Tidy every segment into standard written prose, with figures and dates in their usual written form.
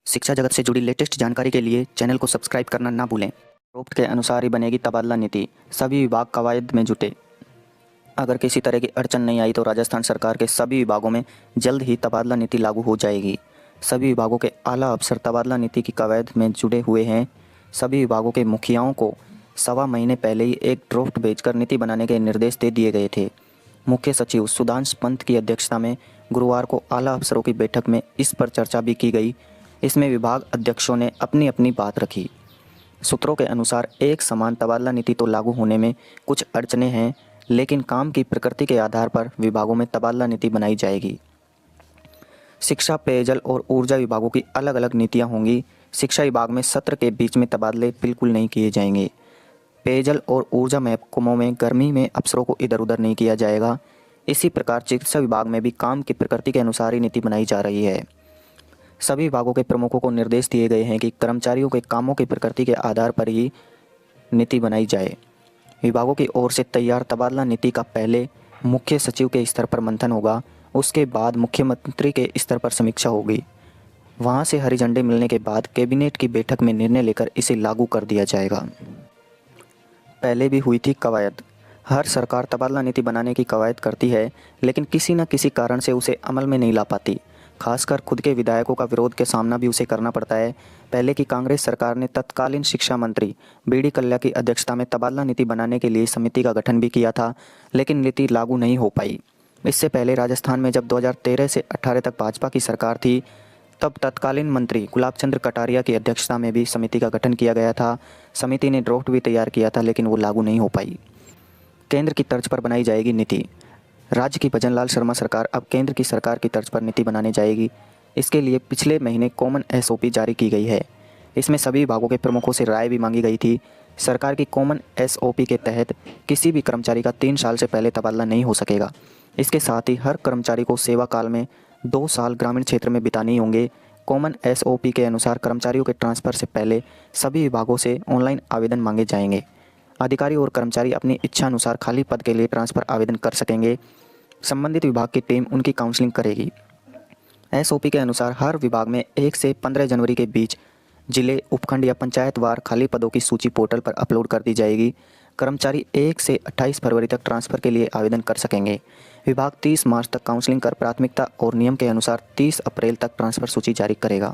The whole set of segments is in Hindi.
शिक्षा जगत से जुड़ी लेटेस्ट जानकारी के लिए चैनल को सब्सक्राइब करना ना भूलें। उपरोक्त के अनुसार ही बनेगी तबादला नीति, सभी विभाग कवायद में जुटे। अगर किसी तरह की अड़चन नहीं आई तो राजस्थान सरकार के सभी विभागों में जल्द ही तबादला नीति लागू हो जाएगी। सभी विभागों के आला अफसर तबादला नीति की कवायद में जुड़े हुए हैं। सभी विभागों के मुखियाओं को सवा महीने पहले ही एक ड्राफ्ट भेजकर नीति बनाने के निर्देश दे दिए गए थे। मुख्य सचिव सुधांशु पंत की अध्यक्षता में गुरुवार को आला अफसरों की बैठक में इस पर चर्चा भी की गई। इसमें विभाग अध्यक्षों ने अपनी अपनी बात रखी। सूत्रों के अनुसार एक समान तबादला नीति तो लागू होने में कुछ अड़चनें हैं, लेकिन काम की प्रकृति के आधार पर विभागों में तबादला नीति बनाई जाएगी। शिक्षा, पेयजल और ऊर्जा विभागों की अलग अलग नीतियां होंगी। शिक्षा विभाग में सत्र के बीच में तबादले बिल्कुल नहीं किए जाएंगे। पेयजल और ऊर्जा महकमों में गर्मी में अफसरों को इधर उधर नहीं किया जाएगा। इसी प्रकार चिकित्सा विभाग में भी काम की प्रकृति के अनुसार ही नीति बनाई जा रही है। सभी विभागों के प्रमुखों को निर्देश दिए गए हैं कि कर्मचारियों के कामों की प्रकृति के आधार पर ही नीति बनाई जाए। विभागों की ओर से तैयार तबादला नीति का पहले मुख्य सचिव के स्तर पर मंथन होगा, उसके बाद मुख्यमंत्री के स्तर पर समीक्षा होगी। वहां से हरी झंडी मिलने के बाद कैबिनेट की बैठक में निर्णय लेकर इसे लागू कर दिया जाएगा। पहले भी हुई थी कवायद। हर सरकार तबादला नीति बनाने की कवायद करती है, लेकिन किसी न किसी कारण से उसे अमल में नहीं ला पाती। खासकर खुद के विधायकों का विरोध के सामना भी उसे करना पड़ता है। पहले की कांग्रेस सरकार ने तत्कालीन शिक्षा मंत्री बीडी कल्ला की अध्यक्षता में तबादला नीति बनाने के लिए समिति का गठन भी किया था, लेकिन नीति लागू नहीं हो पाई। इससे पहले राजस्थान में जब 2013 से 18 तक भाजपा की सरकार थी, तब तत्कालीन मंत्री गुलाब चंद्र कटारिया की अध्यक्षता में भी समिति का गठन किया गया था। समिति ने ड्राफ्ट भी तैयार किया था, लेकिन वो लागू नहीं हो पाई। केंद्र की तर्ज पर बनाई जाएगी नीति। राज्य की भजनलाल शर्मा सरकार अब केंद्र की सरकार की तर्ज पर नीति बनाने जाएगी। इसके लिए पिछले महीने कॉमन एसओपी जारी की गई है। इसमें सभी विभागों के प्रमुखों से राय भी मांगी गई थी। सरकार की कॉमन एसओपी के तहत किसी भी कर्मचारी का 3 साल से पहले तबादला नहीं हो सकेगा। इसके साथ ही हर कर्मचारी को सेवा काल में 2 साल ग्रामीण क्षेत्र में बिताने होंगे। कॉमन एसओपी के अनुसार कर्मचारियों के ट्रांसफ़र से पहले सभी विभागों से ऑनलाइन आवेदन मांगे जाएंगे। अधिकारी और कर्मचारी अपनी इच्छा अनुसार खाली पद के लिए ट्रांसफ़र आवेदन कर सकेंगे। संबंधित विभाग की टीम उनकी काउंसलिंग करेगी। एसओपी के अनुसार हर विभाग में 1 से 15 जनवरी के बीच जिले, उपखंड या पंचायत वार खाली पदों की सूची पोर्टल पर अपलोड कर दी जाएगी। कर्मचारी 1 से 28 फरवरी तक ट्रांसफ़र के लिए आवेदन कर सकेंगे। विभाग 30 मार्च तक काउंसलिंग कर प्राथमिकता और नियम के अनुसार 30 अप्रैल तक ट्रांसफ़र सूची जारी करेगा।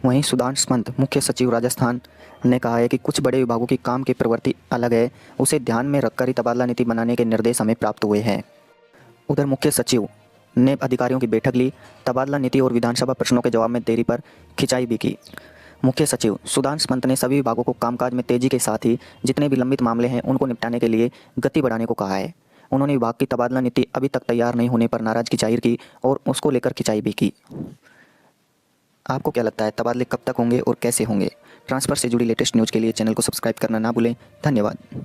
वहीं सुधांशु पंत, मुख्य सचिव राजस्थान, ने कहा है कि कुछ बड़े विभागों की काम की प्रवृत्ति अलग है, उसे ध्यान में रखकर ही तबादला नीति बनाने के निर्देश हमें प्राप्त हुए हैं। उधर मुख्य सचिव ने अधिकारियों की बैठक ली। तबादला नीति और विधानसभा प्रश्नों के जवाब में देरी पर खिंचाई भी की। मुख्य सचिव सुधांशु पंत ने सभी विभागों को कामकाज में तेजी के साथ ही जितने भी लंबित मामले हैं उनको निपटाने के लिए गति बढ़ाने को कहा है। उन्होंने विभाग की तबादला नीति अभी तक तैयार नहीं होने पर नाराजगी जाहिर की और उसको लेकर खिंचाई भी की। आपको क्या लगता है तबादले कब तक होंगे और कैसे होंगे? ट्रांसफ़र से जुड़ी लेटेस्ट न्यूज़ के लिए चैनल को सब्सक्राइब करना ना भूलें। धन्यवाद।